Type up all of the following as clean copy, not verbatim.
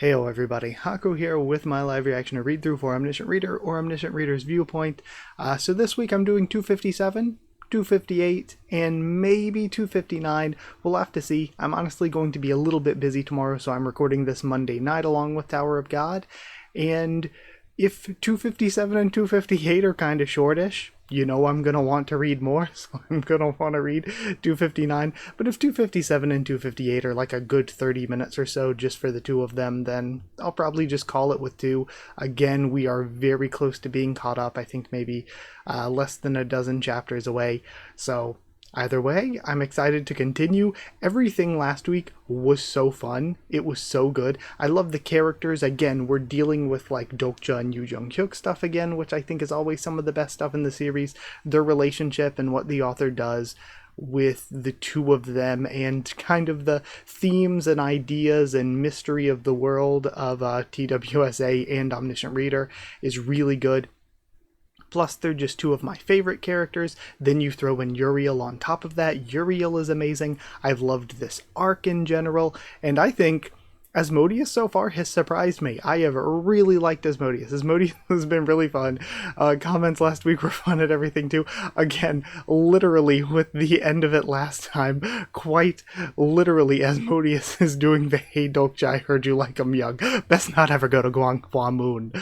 Heyo everybody, Haku here with my live reaction to read through for Omniscient Reader or Omniscient Reader's Viewpoint. So this week I'm doing 257, 258, and maybe 259. We'll have to see. I'm honestly going to be a little bit busy tomorrow, so I'm recording this Monday night along with Tower of God. And if 257 and 258 are kind of shortish, you know I'm going to want to read more, so I'm going to want to read 259. But if 257 and 258 are like a good 30 minutes or so just for the two of them, then I'll probably just call it with two. Again, we are very close to being caught up. I think maybe less than a dozen chapters away. So either way, I'm excited to continue. Everything last week was so fun. It was so good. I love the characters. Again, we're dealing with like Dokja and Yoo Jung-hyuk stuff again, which I think is always some of the best stuff in the series. Their relationship and what the author does with the two of them and kind of the themes and ideas and mystery of the world of TWSA and Omniscient Reader is really good. Plus, they're just two of my favorite characters. Then you throw in Uriel on top of that. Uriel is amazing. I've loved this arc in general, and I think Asmodeus so far has surprised me. I have really liked Asmodeus. Asmodeus has been really fun. Comments last week were fun and everything too. Again, literally with the end of it last time, quite literally Asmodeus is doing the "Hey Dokja, I heard you like 'em young. Best not ever go to Guanghua Moon."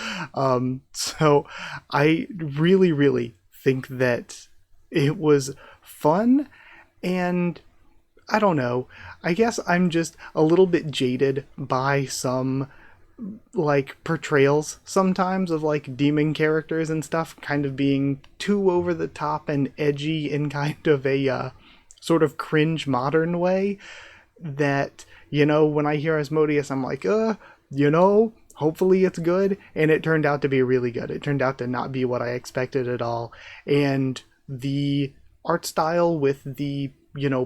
So I really think that it was fun, and I don't know. I guess I'm just a little bit jaded by some like portrayals sometimes of like demon characters and stuff kind of being too over the top and edgy in kind of a sort of cringe modern way that, you know, when I hear Asmodeus, I'm like, hopefully it's good. And it turned out to be really good. It turned out to not be what I expected at all. And the art style with the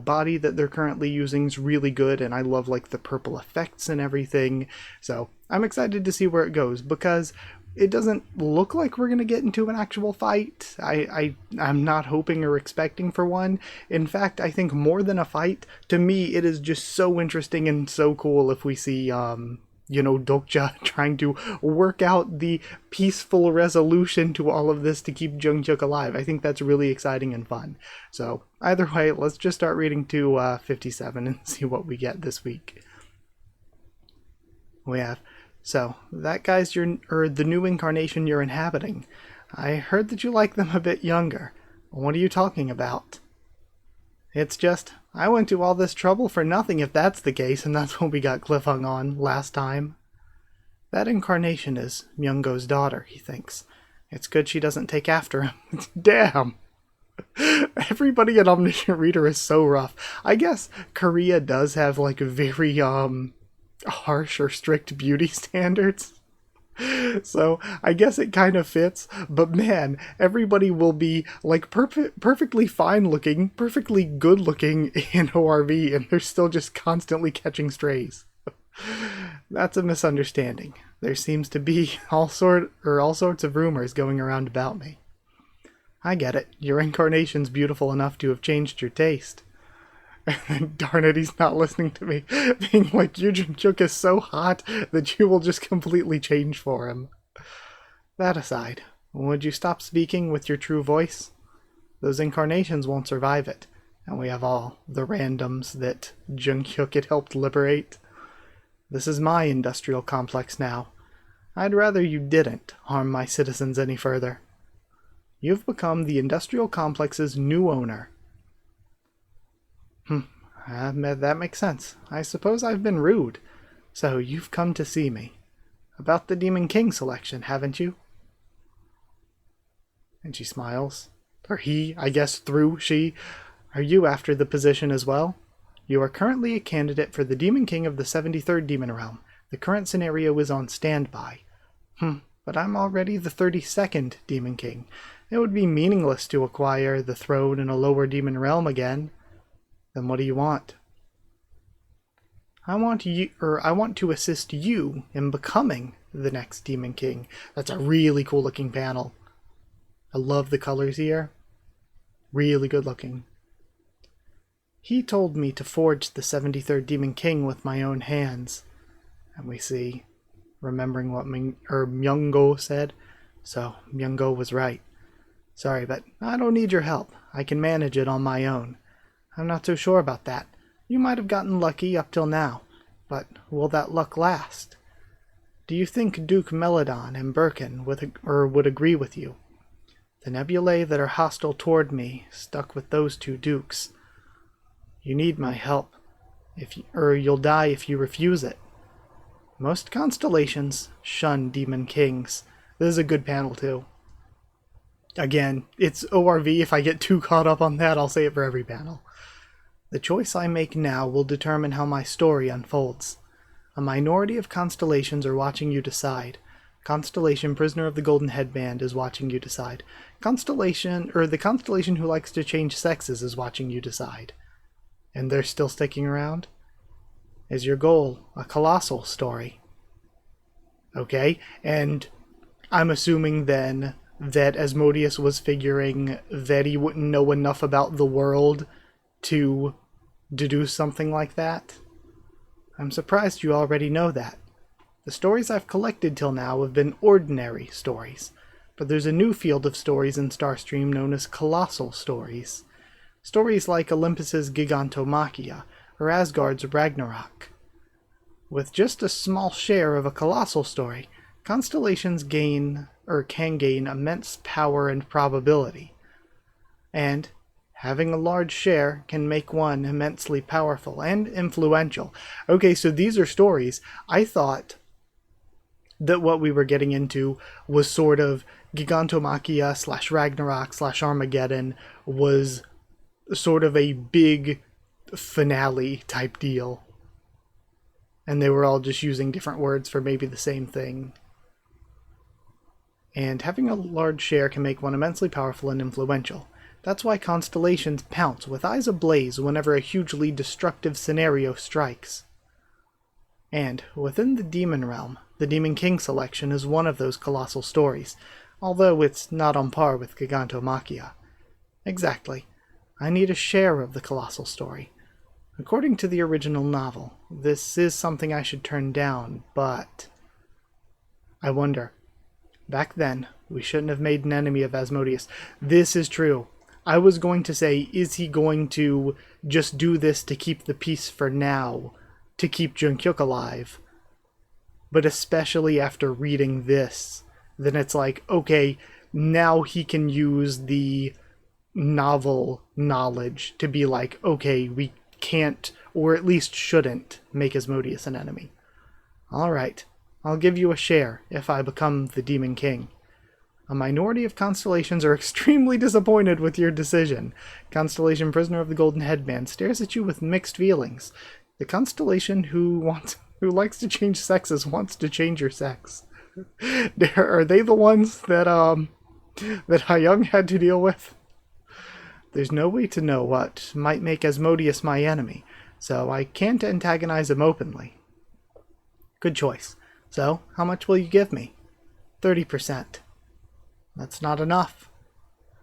body that they're currently using is really good, and I love like the purple effects and everything. So I'm excited to see where it goes, because it doesn't look like we're gonna get into an actual fight. I'm not hoping or expecting for one. In fact, I think more than a fight, to me it is just so interesting and so cool if we see Dokja trying to work out the peaceful resolution to all of this to keep Jung-hyuk alive. I think that's really exciting and fun. So either way, let's just start reading to 57 and see what we get this week. We have, so that guy's the new incarnation you're inhabiting. I heard that you like them a bit younger. What are you talking about? It's just, I went to all this trouble for nothing if that's the case, and that's what we got cliffhung on last time. That incarnation is Myungo's daughter, he thinks. It's good she doesn't take after him. Damn! Everybody at Omniscient Reader is so rough. I guess Korea does have like very harsh or strict beauty standards. So I guess it kind of fits, but man, everybody will be like perfectly fine looking, perfectly good looking in ORV, and they're still just constantly catching strays. That's a misunderstanding. There seems to be all sorts of rumors going around about me. I get it. Your incarnation's beautiful enough to have changed your taste. Darn it, he's not listening to me. Being like, Yoo Jung-hyuk is so hot that you will just completely change for him. That aside, would you stop speaking with your true voice? Those incarnations won't survive it, and we have all the randoms that Jung-hyuk had helped liberate. This is my industrial complex now. I'd rather you didn't harm my citizens any further. You've become the industrial complex's new owner. That makes sense. I suppose I've been rude. So you've come to see me. About the Demon King selection, haven't you? And she smiles. Or he, I guess, through she. Are you after the position as well? You are currently a candidate for the Demon King of the 73rd Demon Realm. The current scenario is on standby. But I'm already the 32nd Demon King. It would be meaningless to acquire the throne in a lower demon realm again. Then what do you want? I want to assist you in becoming the next Demon King. That's a really cool looking panel. I love the colors here. Really good looking. He told me to forge the 73rd Demon King with my own hands. And we see remembering what Myungo said. So Myungo was right. Sorry, but I don't need your help. I can manage it on my own. I'm not so sure about that. You might have gotten lucky up till now, but will that luck last? Do you think Duke Meladon and Birkin would agree with you? The nebulae that are hostile toward me stuck with those two dukes. You need my help, or you'll die if you refuse it. Most constellations shun demon kings. This is a good panel too. Again, it's ORV. If I get too caught up on that, I'll say it for every panel. The choice I make now will determine how my story unfolds. A minority of constellations are watching you decide. Constellation Prisoner of the Golden Headband is watching you decide. The constellation who likes to change sexes is watching you decide. And they're still sticking around? Is your goal a colossal story? Okay, and I'm assuming then that Asmodeus was figuring that he wouldn't know enough about the world to deduce something like that. I'm surprised you already know that. The stories I've collected till now have been ordinary stories, but there's a new field of stories in Starstream known as colossal stories. Stories like Olympus's Gigantomachia or Asgard's Ragnarok. With just a small share of a colossal story, constellations can gain immense power and probability. And having a large share can make one immensely powerful and influential. Okay, so these are stories. I thought that what we were getting into was sort of Gigantomachia / Ragnarok / Armageddon was sort of a big finale type deal. And they were all just using different words for maybe the same thing. And having a large share can make one immensely powerful and influential. That's why constellations pounce with eyes ablaze whenever a hugely destructive scenario strikes. And within the demon realm, the Demon King selection is one of those colossal stories, although it's not on par with Gigantomachia. Exactly. I need a share of the colossal story. According to the original novel, this is something I should turn down, but I wonder. Back then, we shouldn't have made an enemy of Asmodeus. This is true. I was going to say, is he going to just do this to keep the peace for now, to keep Jungkook alive? But especially after reading this, then it's like, okay, now he can use the novel knowledge to be like, okay, we can't, or at least shouldn't, make Asmodeus an enemy. Alright, I'll give you a share if I become the Demon King. A minority of constellations are extremely disappointed with your decision. Constellation Prisoner of the Golden Headband stares at you with mixed feelings. The constellation who likes to change sexes wants to change your sex. Are they the ones that Ha-Young had to deal with? There's no way to know what might make Asmodeus my enemy, so I can't antagonize him openly. Good choice. So, how much will you give me? 30%. That's not enough.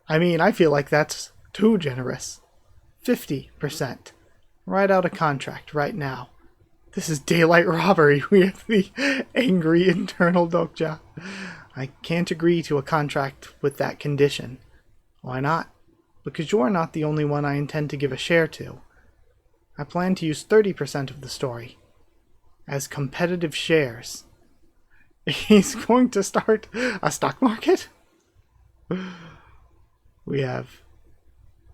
I mean, I feel like that's too generous. 50%. Write out a contract right now. This is daylight robbery. We have the angry internal Dokja. I can't agree to a contract with that condition. Why not? Because you're not the only one I intend to give a share to. I plan to use 30% of the story as competitive shares. He's going to start a stock market? We have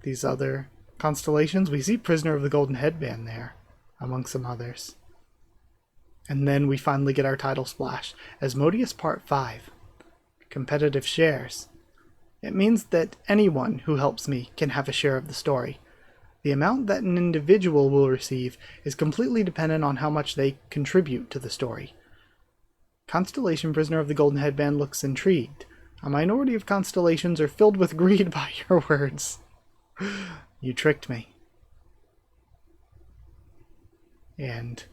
these other constellations. We see Prisoner of the Golden Headband there, among some others. And then we finally get our title splash. Asmodeus Part 5. Competitive shares. It means that anyone who helps me can have a share of the story. The amount that an individual will receive is completely dependent on how much they contribute to the story. Constellation Prisoner of the Golden Headband looks intrigued. A minority of constellations are filled with greed by your words. You tricked me. And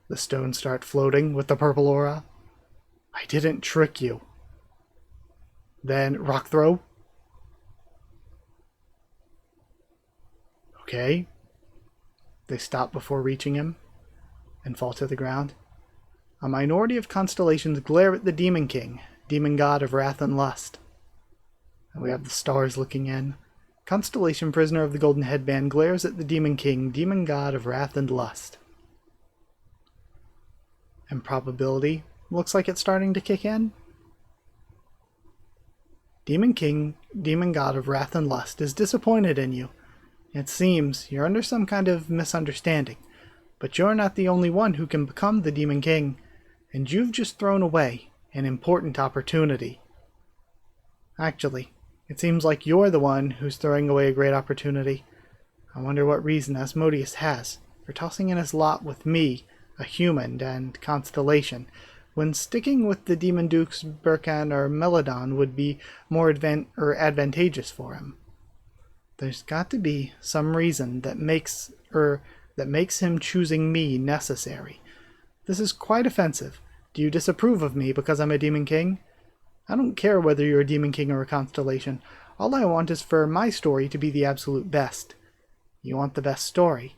the stones start floating with the purple aura. I didn't trick you. Then rock throw. Okay. They stop before reaching him and fall to the ground. A minority of constellations glare at the Demon King, demon god of wrath and lust. And we have the stars looking in. Constellation prisoner of the golden headband glares at the Demon King, demon god of wrath and lust. And probability looks like it's starting to kick in. Demon King, demon god of wrath and lust, is disappointed in you. It seems you're under some kind of misunderstanding, but you're not the only one who can become the Demon King, and you've just thrown away an important opportunity. Actually, it seems like you're the one who's throwing away a great opportunity. I wonder what reason Asmodeus has for tossing in his lot with me, a human, and Constellation, when sticking with the Demon Dukes Burkan or Meladon would be more advantageous for him. There's got to be some reason that makes him choosing me necessary. This is quite offensive. Do you disapprove of me because I'm a Demon King? I don't care whether you're a Demon King or a Constellation. All I want is for my story to be the absolute best. You want the best story.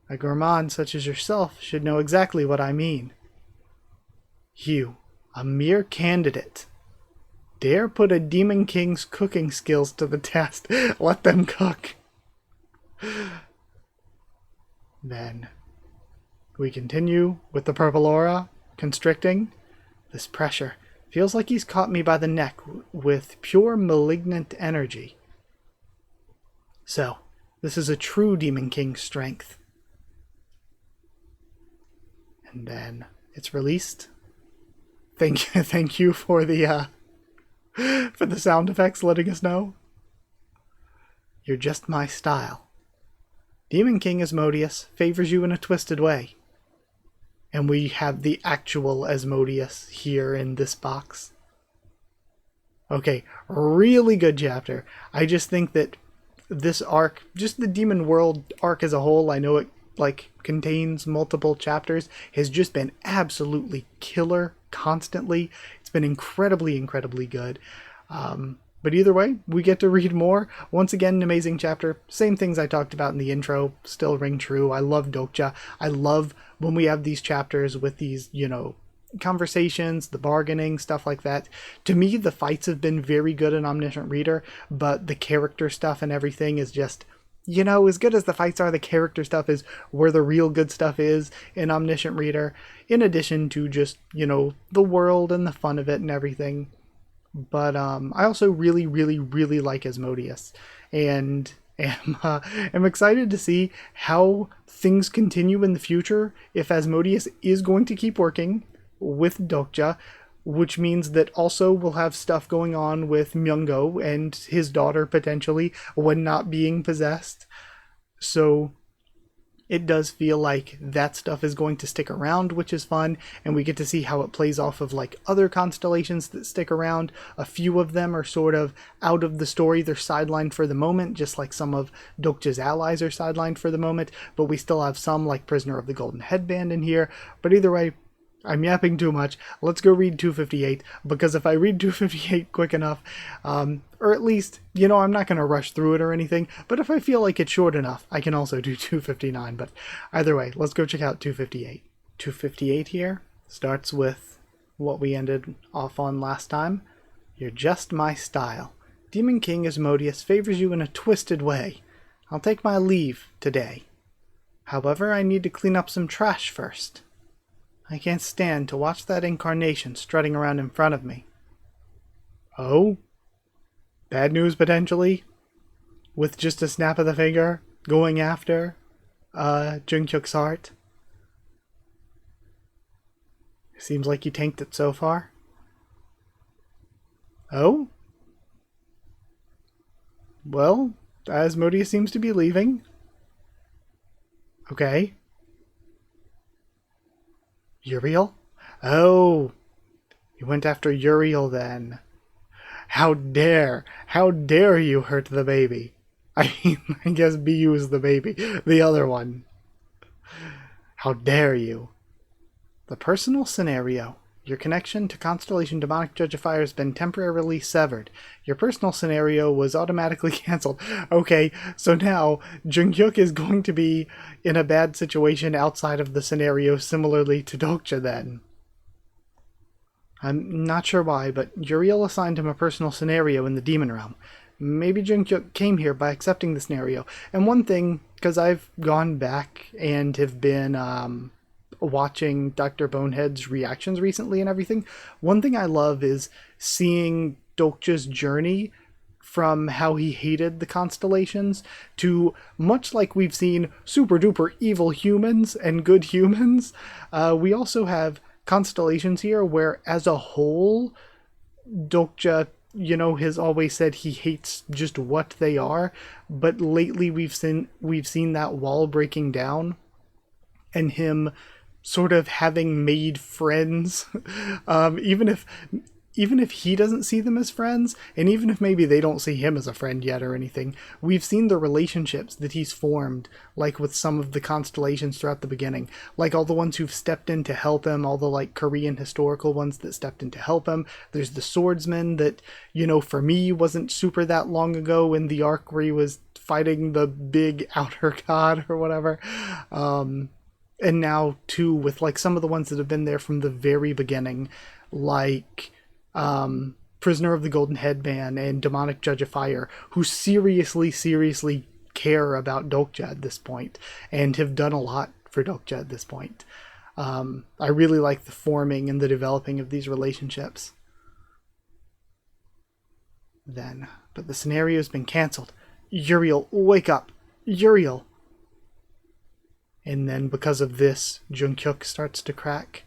A gourmand such as yourself should know exactly what I mean. You, a mere candidate, dare put a Demon King's cooking skills to the test. Let them cook. Then we continue with the purple aura constricting. This pressure feels like he's caught me by the neck with pure malignant energy. So, this is a true Demon King strength. And then it's released. Thank you for the sound effects letting us know. You're just my style. Demon King Asmodeus favors you in a twisted way. And we have the actual Asmodeus here in this box. Okay, really good chapter. I just think that this arc, just the Demon World arc as a whole, I know it contains multiple chapters, has just been absolutely killer constantly. It's been incredibly good. But either way, we get to read more. Once again, an amazing chapter. Same things I talked about in the intro still ring true. I love Dokja. I love when we have these chapters with these, conversations, the bargaining, stuff like that. To me, the fights have been very good in Omniscient Reader, but the character stuff and everything is just, as good as the fights are, the character stuff is where the real good stuff is in Omniscient Reader, in addition to just, the world and the fun of it and everything. But I also really like Asmodeus, and am excited to see how things continue in the future if Asmodeus is going to keep working with Dokja, which means that also we'll have stuff going on with Myungo and his daughter potentially when not being possessed. So it does feel like that stuff is going to stick around, which is fun, and we get to see how it plays off of other constellations that stick around. A few of them are sort of out of the story. They're sidelined for the moment, just like some of Dokja's allies are sidelined for the moment, but we still have some like Prisoner of the Golden Headband in here. But either way, I'm yapping too much. Let's go read 258, because if I read 258 quick enough, or at least, I'm not going to rush through it or anything, but if I feel like it's short enough, I can also do 259, but either way, let's go check out 258. 258 here starts with what we ended off on last time. You're just my style. Demon King Asmodeus favors you in a twisted way. I'll take my leave today. However, I need to clean up some trash first. I can't stand to watch that incarnation strutting around in front of me. Oh? Bad news potentially? With just a snap of the finger, going after Junghyuk's heart? Seems like you tanked it so far. Oh? Well, Asmodeus seems to be leaving. Okay. Uriel? Oh, you went after Uriel then. How dare you hurt the baby? I guess BU is the baby, the other one. How dare you? The personal scenario. Your connection to Constellation Demonic Judge of Fire has been temporarily severed. Your personal scenario was automatically cancelled. Okay, so now Junghyuk is going to be in a bad situation outside of the scenario similarly to Dokja then. I'm not sure why, but Uriel assigned him a personal scenario in the demon realm. Maybe Jungkook came here by accepting the scenario. And one thing, because I've gone back and have been watching Dr. Bonehead's reactions recently and everything, one thing I love is seeing Dokja's journey from how he hated the constellations to, much like we've seen super duper evil humans and good humans, we also have constellations here where as a whole Dokja, has always said he hates just what they are, but lately we've seen that wall breaking down and him sort of having made friends, even if he doesn't see them as friends, and even if maybe they don't see him as a friend yet or anything, we've seen the relationships that he's formed, like with some of the constellations throughout the beginning, like all the ones who've stepped in to help him, all the like Korean historical ones that stepped in to help him. There's the swordsman that, for me wasn't super that long ago in the arc where he was fighting the big outer god or whatever. And now too with like some of the ones that have been there from the very beginning, like Prisoner of the Golden Headband and Demonic Judge of Fire, who seriously care about Dokja at this point and have done a lot for Dokja at this point. I really like the forming and the developing of these relationships. But the scenario's been cancelled. Uriel, wake up! Uriel! And then because of this, Jungkook starts to crack.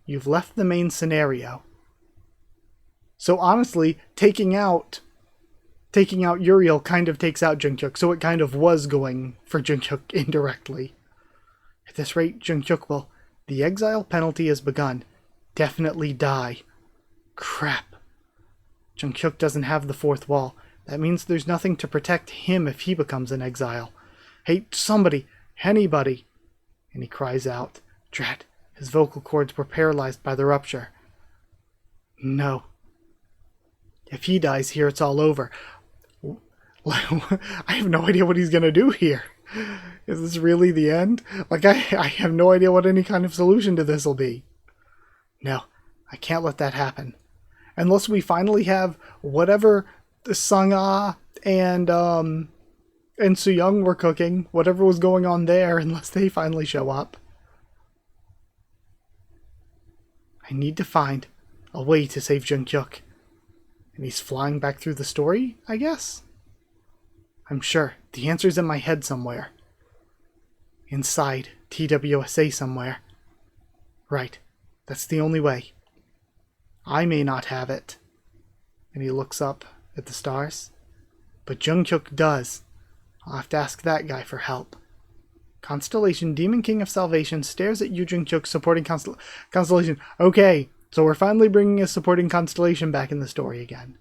You've left the main scenario. So honestly, taking out Uriel kind of takes out Jungkook, so it kind of was going for Jungkook indirectly. At this rate, Jungkook will... The exile penalty has begun. Definitely die. Crap. Jungkook doesn't have the fourth wall. That means there's nothing to protect him if he becomes an exile. Hey, somebody! Anybody! And he cries out. Drat, his vocal cords were paralyzed by the rupture. No. If he dies here, it's all over. I have no idea what he's going to do here. Is this really the end? Like, I have no idea what any kind of solution to this will be. No, I can't let that happen. Unless we finally have whatever Sangha and Soo-young were cooking, whatever was going on there, unless they finally show up. I need to find a way to save Jungkook. And he's flying back through the story, I guess? I'm sure. The answer's in my head somewhere. Inside TWSA somewhere. Right. That's the only way. I may not have it. And he looks up at the stars. But Jungkook does. I'll have to ask that guy for help. Constellation, Demon King of Salvation, stares at you, Jungkook, supporting Constellation. Okay. So we're finally bringing a supporting constellation back in the story again.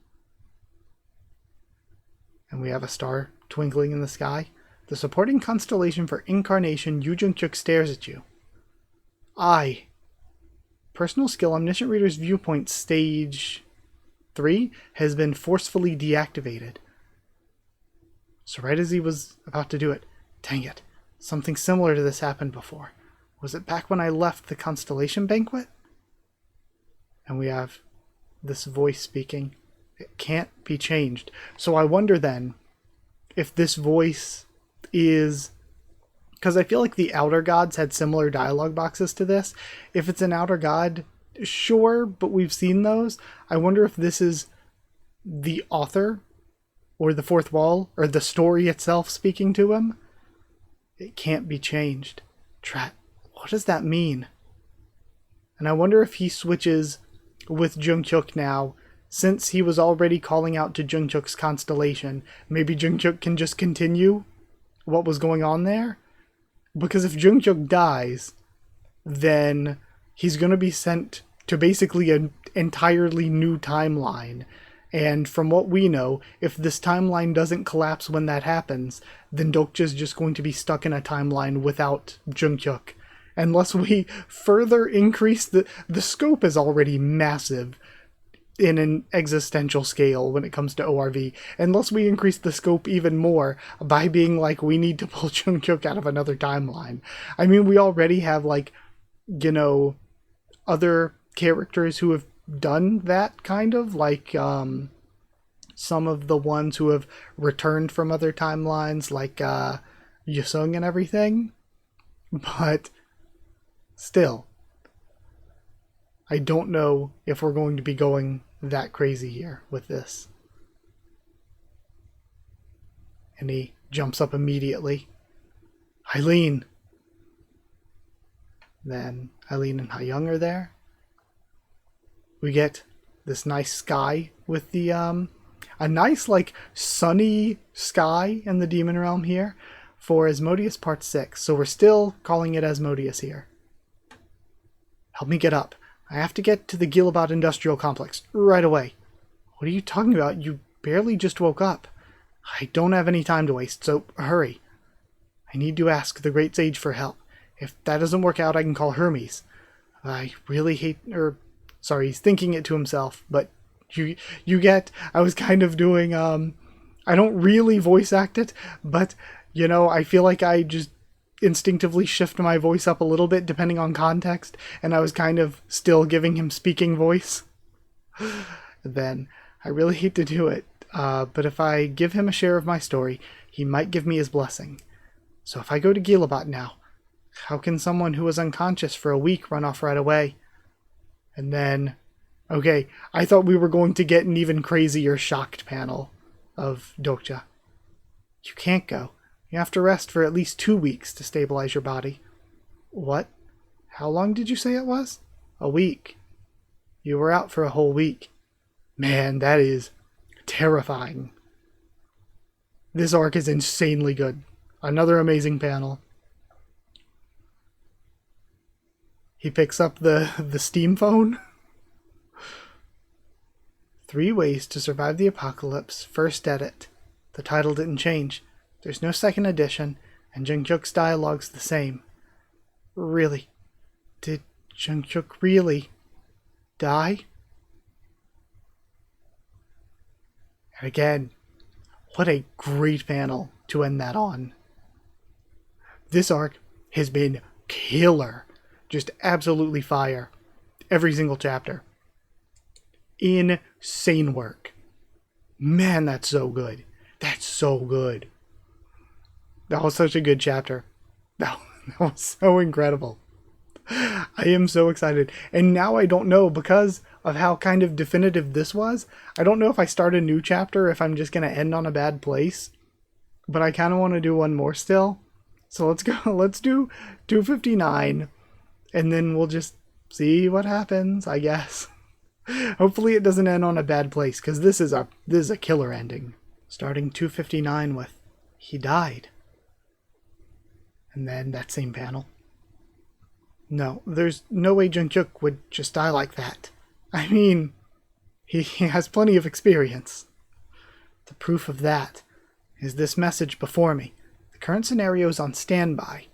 And we have a star twinkling in the sky. The supporting constellation for Incarnation, Yu Jungkook, stares at you. Personal skill Omniscient Reader's Viewpoint Stage 3 has been forcefully deactivated. So right as he was about to do it, dang it, something similar to this happened before. Was it back when I left the Constellation Banquet? And we have this voice speaking. It can't be changed. So I wonder then if this voice is... Because I feel like the Outer Gods had similar dialogue boxes to this. If it's an Outer God, sure, but we've seen those. I wonder if this is the author or the fourth wall or the story itself speaking to him. It can't be changed. Drat, what does that mean? And I wonder if he switches with Jungkook now, since he was already calling out to Jungkook's constellation. Maybe Jungkook can just continue what was going on there? Because if Jungkook dies, then he's going to be sent to basically an entirely new timeline. And from what we know, if this timeline doesn't collapse when that happens, then Dokja's just going to be stuck in a timeline without Jungkook. Unless we further increase the scope is already massive in an existential scale when it comes to ORV. Unless we increase the scope even more by being like, we need to pull Jungkook out of another timeline. I mean, we already have, like, other characters who have done that kind of, like some of the ones who have returned from other timelines, like Yusung and everything. But still, I don't know if we're going to be going that crazy here with this. And he jumps up immediately. Eileen! Then Eileen and Hayoung are there. We get this nice sky with the, a nice, like, sunny sky in the Demon Realm here for Asmodeus Part 6. So we're still calling it Asmodeus here. Help me get up. I have to get to the Gilabot Industrial Complex right away. What are you talking about? You barely just woke up. I don't have any time to waste, so hurry. I need to ask the Great Sage for help. If that doesn't work out, I can call Hermes. I really hate... sorry, he's thinking it to himself, but you get... I was kind of doing... I don't really voice act it, but, you know, I feel like I just instinctively shift my voice up a little bit depending on context, and I was kind of still giving him speaking voice. Then, I really hate to do it, but if I give him a share of my story, he might give me his blessing. So if I go to Gilabot now, how can someone who was unconscious for a week run off right away? And then, okay, I thought we were going to get an even crazier shocked panel of Dokja. You can't go. You have to rest for at least 2 weeks to stabilize your body. What? How long did you say it was? A week. You were out for a whole week. Man, that is terrifying. This arc is insanely good. Another amazing panel. He picks up the Steam phone. 3 Ways to Survive the Apocalypse, first edit. The title didn't change. There's no second edition, and Jungkook's dialogue's the same. Really? Did Jungkook really die? And again, what a great panel to end that on. This arc has been killer. Just absolutely fire. Every single chapter. Insane work. Man, that's so good. That's so good. That was such a good chapter. That was so incredible. I am so excited. And now I don't know, because of how kind of definitive this was, I don't know if I start a new chapter, if I'm just going to end on a bad place. But I kind of want to do one more still. So let's go. Let's do 259. And then we'll just see what happens, I guess. Hopefully it doesn't end on a bad place, because this is a killer ending. Starting 259 with, he died. And then that same panel. No, there's no way Jungkook would just die like that. I mean, he has plenty of experience. The proof of that is this message before me. The current scenario is on standby.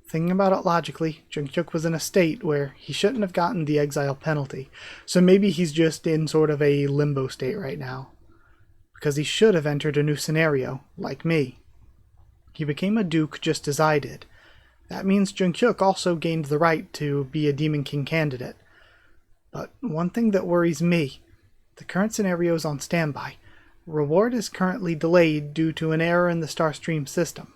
Thinking about it logically, Jungkook was in a state where he shouldn't have gotten the exile penalty, so maybe he's just in sort of a limbo state right now. Because he should have entered a new scenario, like me. He became a duke just as I did. That means Jungkook also gained the right to be a Demon King candidate. But one thing that worries me, the current scenario is on standby. Reward is currently delayed due to an error in the Starstream system.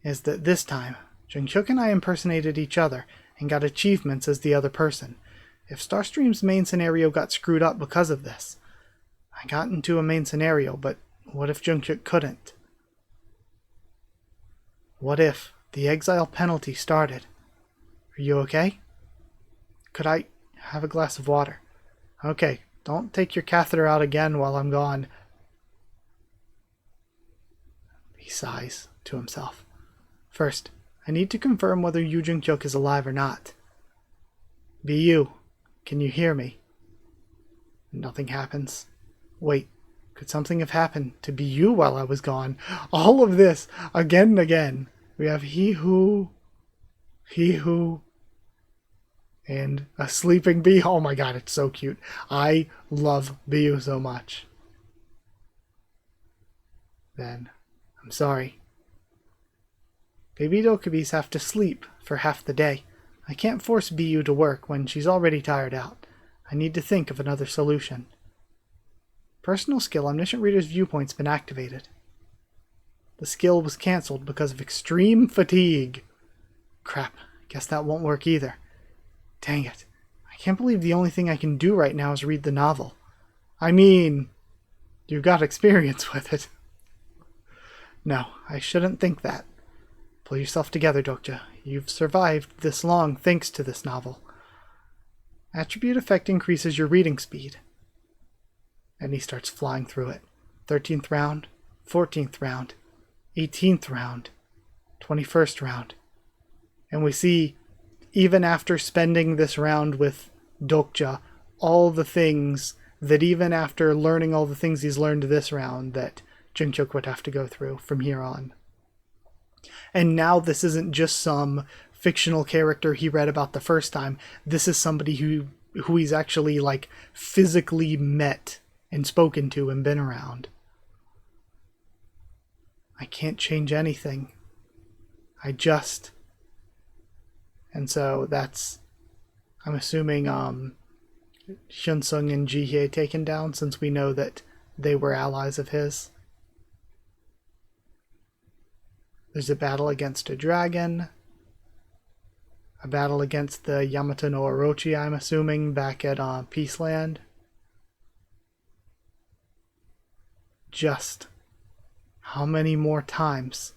Is that this time, Jungkook and I impersonated each other and got achievements as the other person. If Starstream's main scenario got screwed up because of this, I got into a main scenario, but what if Jungkook couldn't? What if the exile penalty started? Are you okay? Could I have a glass of water? Okay, don't take your catheter out again while I'm gone. He sighs to himself. First, I need to confirm whether Yu Jungkook is alive or not. BU, can you hear me? Nothing happens. Wait, could something have happened to BU while I was gone? All of this, again and again. We have he who, and a sleeping bee. Oh my god, it's so cute. I love BU so much. Then, I'm sorry. Baby Dokubis have to sleep for half the day. I can't force BU to work when she's already tired out. I need to think of another solution. Personal skill Omniscient Reader's Viewpoint's been activated. The skill was cancelled because of extreme fatigue. Crap, guess that won't work either. Dang it. I can't believe the only thing I can do right now is read the novel. I mean, you've got experience with it. No, I shouldn't think that. Pull yourself together, Dokja. You've survived this long thanks to this novel. Attribute effect increases your reading speed. And he starts flying through it. 13th round, 14th round, 18th round, 21st round. And we see, even after spending this round with Dokja, all the things that even after learning all the things he's learned this round that Jungkook would have to go through from here on. And now this isn't just some fictional character he read about the first time. This is somebody who he's actually like physically met and spoken to and been around. I can't change anything. And so that's, I'm assuming Hyunsung and Jihye taken down, since we know that they were allies of his. There's a battle against a dragon. A battle against the Yamato no Orochi, I'm assuming, back at Peaceland. Just how many more times?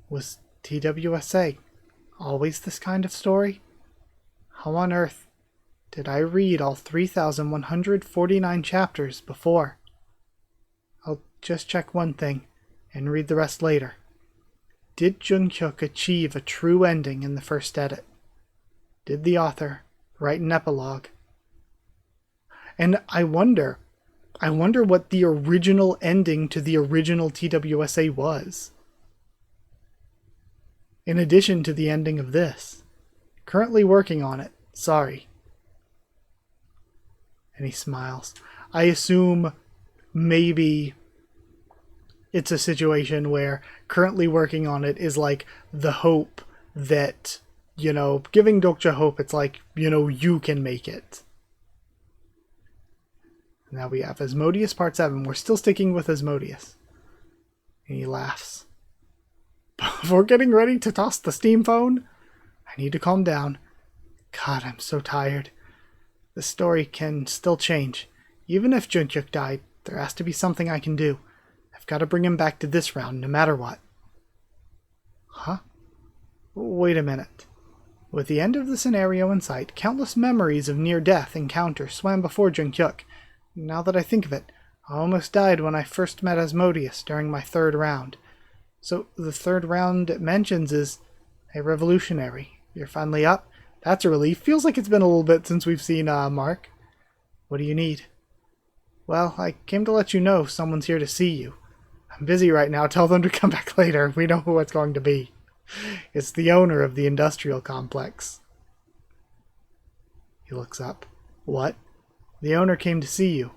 Was TWSA always this kind of story? How on earth did I read all 3,149 chapters before? I'll just check one thing and read the rest later. Did Jungkook achieve a true ending in the first edit? Did the author write an epilogue? And I wonder what the original ending to the original TWSA was. In addition to the ending of this. Currently working on it. Sorry. And he smiles. I assume maybe it's a situation where currently working on it is like the hope that, giving Dokja hope. It's like, you can make it. Now we have Asmodeus Part 7. We're still sticking with Asmodeus. And he laughs. Before getting ready to toss the steam phone, I need to calm down. God, I'm so tired. The story can still change. Even if Jungkook died, there has to be something I can do. I've got to bring him back to this round, no matter what. Huh? Wait a minute. With the end of the scenario in sight, countless memories of near-death encounters swam before Jungkook. Now that I think of it, I almost died when I first met Asmodeus during my third round. So the third round it mentions is a revolutionary. You're finally up? That's a relief. Feels like it's been a little bit since we've seen Mark. What do you need? Well, I came to let you know someone's here to see you. I'm busy right now. Tell them to come back later. We know who it's going to be. It's the owner of the industrial complex. He looks up. What? The owner came to see you.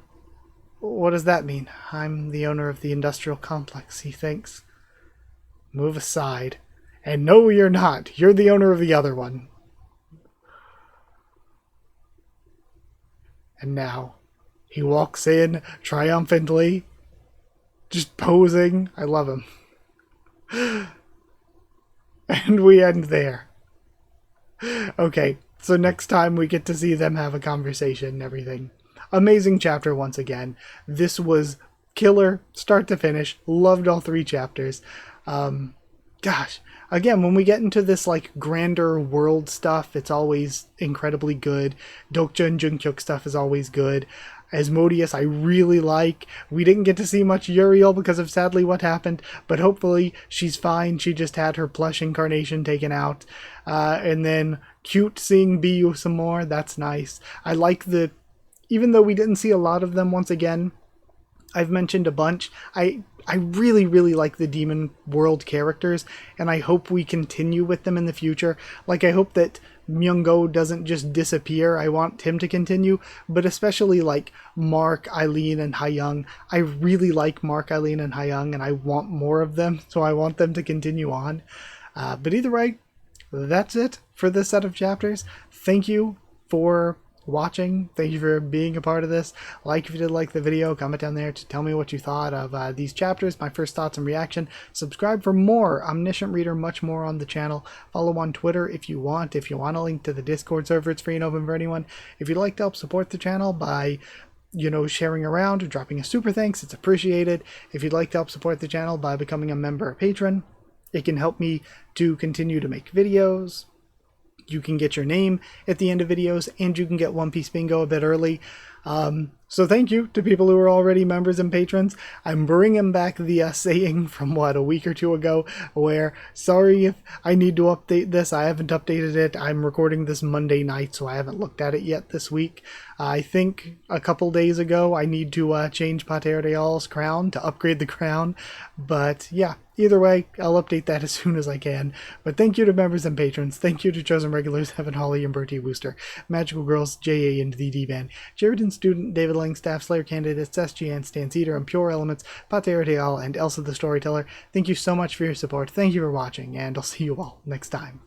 What does that mean? I'm the owner of the industrial complex, he thinks. Move aside. And no, you're not. You're the owner of the other one. And now, he walks in triumphantly, just posing. I love him. And we end there. Okay, so next time we get to see them have a conversation and everything. Amazing chapter once again. This was killer, start to finish. Loved all 3 chapters. Gosh, again, when we get into this like grander world stuff, it's always incredibly good. Dokja and Jungkook stuff is always good. Asmodeus I really like. We didn't get to see much Uriel because of sadly what happened, but hopefully she's fine. She just had her plush incarnation taken out. And then cute seeing Biyu some more. That's nice. I like even though we didn't see a lot of them once again, I've mentioned a bunch. I really, really like the Demon World characters, and I hope we continue with them in the future. Like, I hope that Myung-go doesn't just disappear. I want him to continue, but especially, like, Mark, Eileen, and Hayoung. I really like Mark, Eileen, and Hayoung, and I want more of them, so I want them to continue on. But either way, that's it for this set of chapters. Thank you for watching. Thank you for being a part of this. Like if you did like the video, comment down there to tell me what you thought of these chapters, my first thoughts and reaction. Subscribe for more Omniscient Reader, much more on the channel. Follow on Twitter if you want. If you want a link to the Discord server, it's free and open for anyone. If you'd like to help support the channel by sharing around or dropping a super thanks, it's appreciated. If you'd like to help support the channel by becoming a member or patron, it can help me to continue to make videos. You can get your name at the end of videos, and you can get One Piece Bingo a bit early. So thank you to people who are already members and patrons. I'm bringing back the saying from, a week or two ago, where, sorry if I need to update this. I haven't updated it. I'm recording this Monday night, so I haven't looked at it yet this week. I think a couple days ago I need to change Pater Real's crown to upgrade the crown. But yeah, either way, I'll update that as soon as I can. But thank you to members and patrons. Thank you to chosen regulars Evan, Holly, and Bertie Wooster, Magical Girls, J.A. and the D-Band, Sheridan Student, David Langstaff, Slayer Candidates, SGN, Stan Cedar, and Pure Elements, Pater Real, and Elsa the Storyteller. Thank you so much for your support. Thank you for watching, and I'll see you all next time.